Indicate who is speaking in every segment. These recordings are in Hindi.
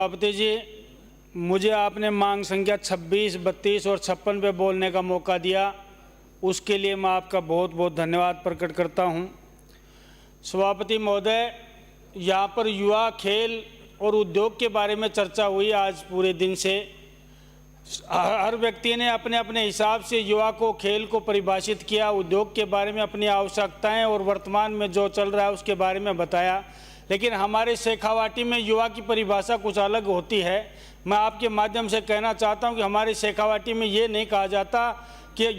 Speaker 1: सभापति जी, मुझे आपने मांग संख्या 26, 32 और 56 पे बोलने का मौका दिया, उसके लिए मैं आपका बहुत बहुत धन्यवाद प्रकट करता हूं। सभापति महोदय, यहाँ पर युवा खेल और उद्योग के बारे में चर्चा हुई आज पूरे दिन से। हर व्यक्ति ने अपने अपने हिसाब से युवा को खेल को परिभाषित किया, उद्योग के बारे में अपनी आवश्यकताएं और वर्तमान में जो चल रहा है उसके बारे में बताया। लेकिन हमारे शेखावाटी में युवा की परिभाषा कुछ अलग होती है। मैं आपके माध्यम से कहना चाहता हूं कि हमारे शेखावाटी में ये नहीं कहा जाता कि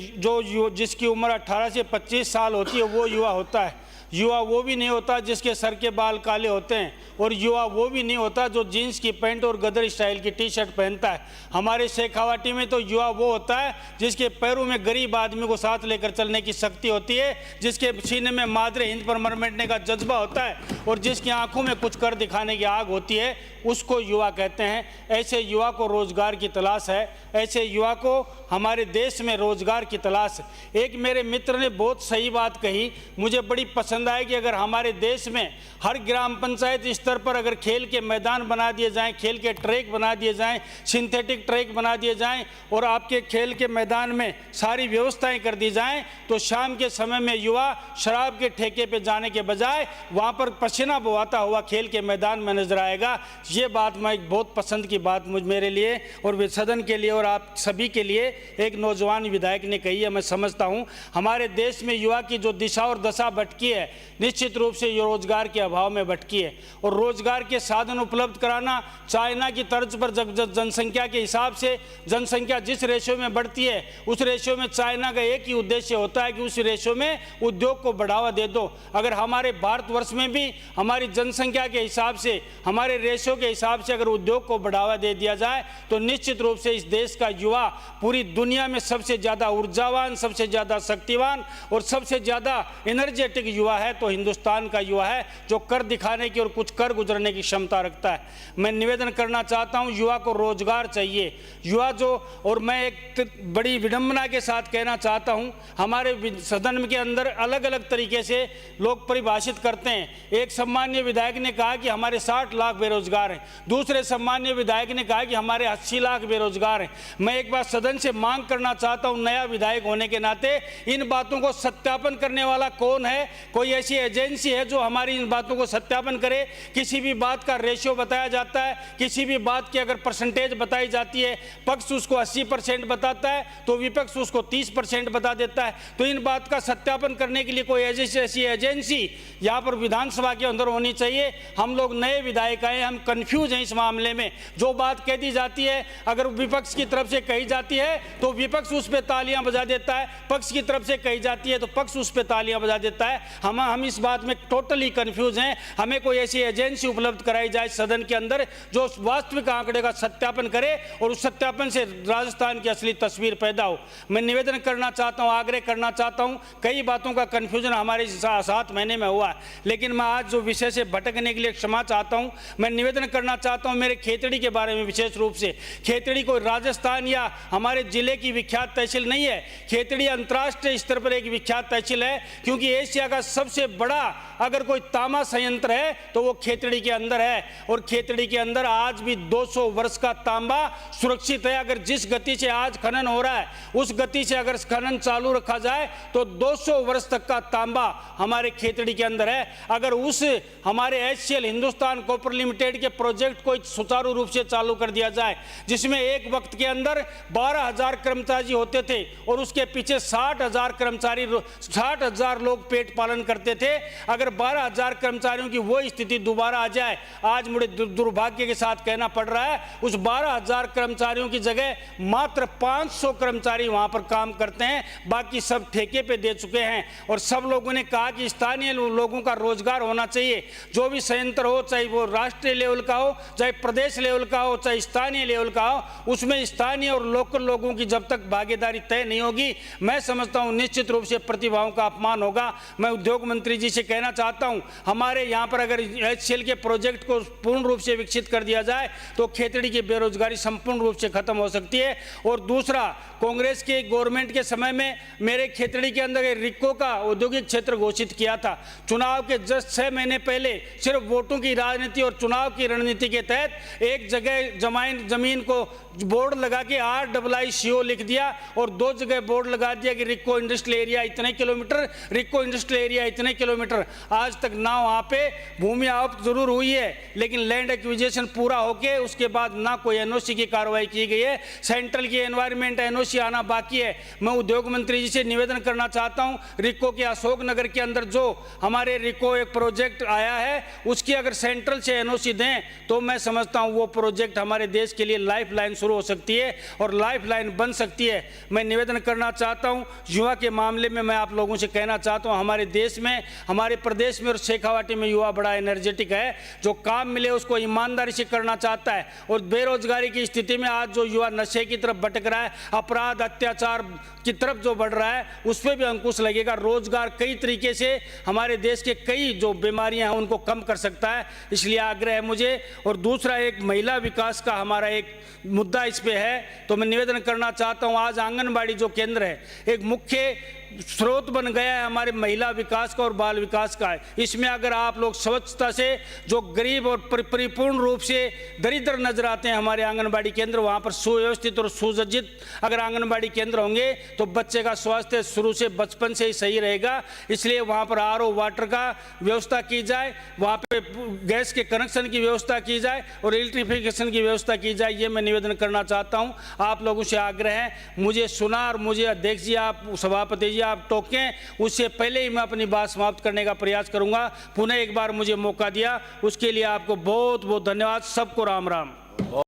Speaker 1: जिसकी उम्र 18 से 25 साल होती है वो युवा होता है। युवा वो भी नहीं होता जिसके सर के बाल काले होते हैं, और युवा वो भी नहीं होता जो जीन्स की पैंट और गदर स्टाइल की टी शर्ट पहनता है। हमारे शेखावाटी में तो युवा वो होता है जिसके पैरों में गरीब आदमी को साथ लेकर चलने की शक्ति होती है, जिसके सीने में मादरे हिंद पर मरमिटने का जज्बा होता है, और जिसकी आंखों में कुछ कर दिखाने की आग होती है, उसको युवा कहते हैं। ऐसे युवा को रोजगार की तलाश है, ऐसे युवा को हमारे देश में रोजगार की तलाश है। एक मेरे मित्र ने बहुत सही बात कही, मुझे बड़ी पसंद आई कि अगर हमारे देश में हर ग्राम पंचायत स्तर पर अगर खेल के मैदान बना दिए जाएं, खेल के ट्रैक बना दिए जाएं, सिंथेटिक ट्रैक बना दिए जाएं, और आपके खेल के मैदान में सारी व्यवस्थाएं कर दी जाएं, तो शाम के समय में युवा शराब के ठेके पे जाने के बजाय वहां पर पसीना बहाता हुआ खेल के मैदान में नजर आएगा। ये बात मैं एक बहुत पसंद की बात मेरे लिए और सदन के लिए और आप सभी के लिए एक नौजवान विधायक ने कही है। मैं समझता हूं हमारे देश में युवा की जो दिशा और दशा भटकी है, निश्चित रूप से रोजगार के अभाव में भटकी है, और रोजगार के साधन उपलब्ध कराना चाइना की तर्ज पर जनसंख्या के हिसाब से जनसंख्या जिस रेशियो में बढ़ती है उस रेशियो में चाइना का एक ही उद्देश्य होता है कि उस रेशियो में उद्योग को बढ़ावा दे दो। अगर हमारे भारतवर्ष में भी हमारी जनसंख्या के हिसाब से, हमारे रेशियो के हिसाब से अगर उद्योग को बढ़ावा दे दिया जाए तो निश्चित रूप से इस देश का युवा पूरी दुनिया में सबसे ज़्यादा ऊर्जावान, सबसे ज़्यादा शक्तिवान और सबसे ज़्यादा एनर्जेटिक युवा है तो हिंदुस्तान का युवा है, जो कर दिखाने की और कुछ कर गुजरने की क्षमता रखता है। मैं निवेदन करना चाहता हूं, युवा को रोजगार चाहिए। युवा जो, और मैं एक बड़ी विडंबना के साथ कहना चाहता हूं, हमारे सदन के अंदर अलग अलग तरीके से लोग परिभाषित करते हैं। एक सम्मान्य विधायक ने कहा कि हमारे 60 लाख बेरोजगार हैं, दूसरे सम्मान्य विधायक ने कहा कि हमारे 80 लाख बेरोजगार हैं। मैं एक बार सदन से मांग करना चाहता हूं, नया विधायक होने के नाते इन बातों को सत्यापन करने वाला कौन है? कोई ऐसी एजेंसी है जो हमारी इन बातों को सत्यापन करे? किसी भी बात का रेशियो बताया जाता है, किसी भी बात की अगर परसेंटेज बताई जाती है, पक्ष उसको 80% बताता है तो विपक्ष उसको 30% बता देता है। तो इन बात का सत्यापन करने के लिए कोई ऐसी एजेंसी यहाँ पर विधानसभा के अंदर होनी चाहिए। हम लोग नए विधायक आए, हम कंफ्यूज हैं इस मामले में। जो बात कह दी जाती है अगर विपक्ष की तरफ से कही जाती है तो विपक्ष उस पर तालियां बजा देता है, पक्ष की तरफ से कही जाती है तो पक्ष उस पर तालियां बजा देता है। हम इस बात में टोटली कंफ्यूज हैं। हमें कोई ऐसी एजेंसी उपलब्ध कराई जाए सदन के अंदर जो वास्तविक आंकड़े का सत्यापन करे और उस सत्यापन से राजस्थान की असली तस्वीर पैदा हो। मैं निवेदन करना चाहता हूं, आग्रह करना चाहता हूं, कई बातों का कंफ्यूजन हमारे 7 महीने में हुआ है, लेकिन मैं आज जो विषय से भटकने के लिए क्षमा चाहता हूं। मैं निवेदन करना चाहता हूं मेरे खेतड़ी के बारे में, विशेष रूप से खेतड़ी कोई राजस्थान या हमारे जिले की विख्यात तहसील नहीं है। खेतड़ी अंतर्राष्ट्रीय स्तर पर एक विख्यात तहसील है, क्योंकि एशिया का सबसे बड़ा अगर कोई तांबा संयंत्र है तो वो खेतड़ी के अंदर है, और खेतड़ी के अंदर आज भी 200 वर्ष का तांबा सुरक्षित है। अगर जिस गति से आज खनन हो रहा है उस गति से अगर खनन चालू रखा जाए तो 200 वर्ष तक का तांबा हमारे खेतड़ी के अंदर है। अगर उस हमारे HCL हिंदुस्तान कॉपर लिमिटेड के प्रोजेक्ट को सुचारू रूप से चालू कर दिया जाए, जिसमें एक वक्त के अंदर 12,000 कर्मचारी होते थे और उसके पीछे 60,000 लोग पेट पालन करते थे। अगर 12,000 कर्मचारियों की वो स्थिति दोबारा आ जाए, आज मुझे दुर्भाग्य के साथ कहना पड़ रहा है, उस 12,000 कर्मचारियों की जगह मात्र 500 कर्मचारी वहां पर काम करते हैं, बाकी सब ठेके पे दे चुके हैं। और सब लोगों ने कहा कि स्थानीय लोगों का रोजगार होना चाहिए। जो भी संयंत्र हो, चाहे वो राष्ट्रीय लेवल का हो, चाहे प्रदेश लेवल का हो, चाहे स्थानीय लेवल का हो, उसमें स्थानीय और लोकल लोगों की जब तक भागीदारी तय नहीं होगी, मैं समझता हूं निश्चित रूप से प्रतिभाओं का अपमान होगा। मैं उद्योग उद्योग मंत्री जी से कहना चाहता हूं, हमारे यहाँ पर अगर HCL के प्रोजेक्ट को पूर्ण रूप से विकसित कर दिया जाए तो खेतड़ी की बेरोजगारी संपूर्ण रूप से खत्म हो सकती है। और दूसरा, कांग्रेस के गवर्नमेंट के समय में मेरे खेतड़ी के अंदर रिक्को का औद्योगिक क्षेत्र घोषित किया था। चुनाव के जस्ट 6 महीने पहले सिर्फ वोटों की राजनीति और चुनाव की रणनीति के तहत एक जगह जमीन को बोर्ड लगा के RIICO लिख दिया और 2 जगह बोर्ड लगा दिया कि रिक्को इंडस्ट्रियल एरिया इतने किलोमीटर, रिक्को इंडस्ट्रियल एरिया इतने किलोमीटर। आज तक ना वहाँ पे भूमि आवक जरूर हुई है, लेकिन लैंड एक्विजिशन पूरा होके उसके बाद ना कोई NOC की कार्रवाई की गई है। सेंट्रल की एनवायरमेंट NOC आना बाकी है। मैं उद्योग मंत्री जी से निवेदन करना चाहता हूँ, रिक्को के अशोक नगर के अंदर जो हमारे रिक्को एक प्रोजेक्ट आया है, उसकी अगर सेंट्रल से NOC दें तो मैं समझता हूँ वो प्रोजेक्ट हमारे देश के लिए लाइफ लाइन शुरू हो सकती है और लाइफ लाइन बन सकती है। मैं निवेदन करना चाहता हूं, युवा के मामले में मैं आप लोगों से कहना चाहता हूं, हमारे देश में, हमारे प्रदेश में और शेखावाटी में युवा बड़ा एनर्जेटिक है। जो काम मिले उसको ईमानदारी से करना चाहता है। और बेरोजगारी की स्थिति में आज जो युवा नशे की तरफ भटक रहा है, अपराध अत्याचार की तरफ जो बढ़ रहा है, उस पर भी अंकुश लगेगा। रोजगार कई तरीके से हमारे देश के कई जो बीमारियां हैं उनको कम कर सकता है, इसलिए आग्रह है मुझे। और दूसरा, एक महिला विकास का हमारा एक मुद्दा इस पे है, तो मैं निवेदन करना चाहता हूं, आज आंगनबाड़ी जो केंद्र है एक मुख्य स्रोत बन गया है हमारे महिला विकास का और बाल विकास का है। इसमें अगर आप लोग स्वच्छता से जो गरीब और परिपूर्ण रूप से दरिद्र नजर आते हैं हमारे आंगनबाड़ी केंद्र, वहाँ पर सुव्यवस्थित और सुसज्जित अगर आंगनबाड़ी केंद्र होंगे तो बच्चे का स्वास्थ्य शुरू से बचपन से ही सही रहेगा। इसलिए वहाँ पर RO वाटर का व्यवस्था की जाए, वहाँ पे गैस के कनेक्शन की व्यवस्था की जाए और इलेक्ट्रिफिकेशन की व्यवस्था की जाए। ये मैं निवेदन करना चाहता हूँ। आप लोगों से आग्रह है, मुझे सुना और मुझे अध्यक्ष जी, आप सभापति जी आप टोकें, उससे पहले ही मैं अपनी बात समाप्त करने का प्रयास करूंगा। पुनः एक बार मुझे मौका दिया उसके लिए आपको बहुत बहुत धन्यवाद। सबको राम राम।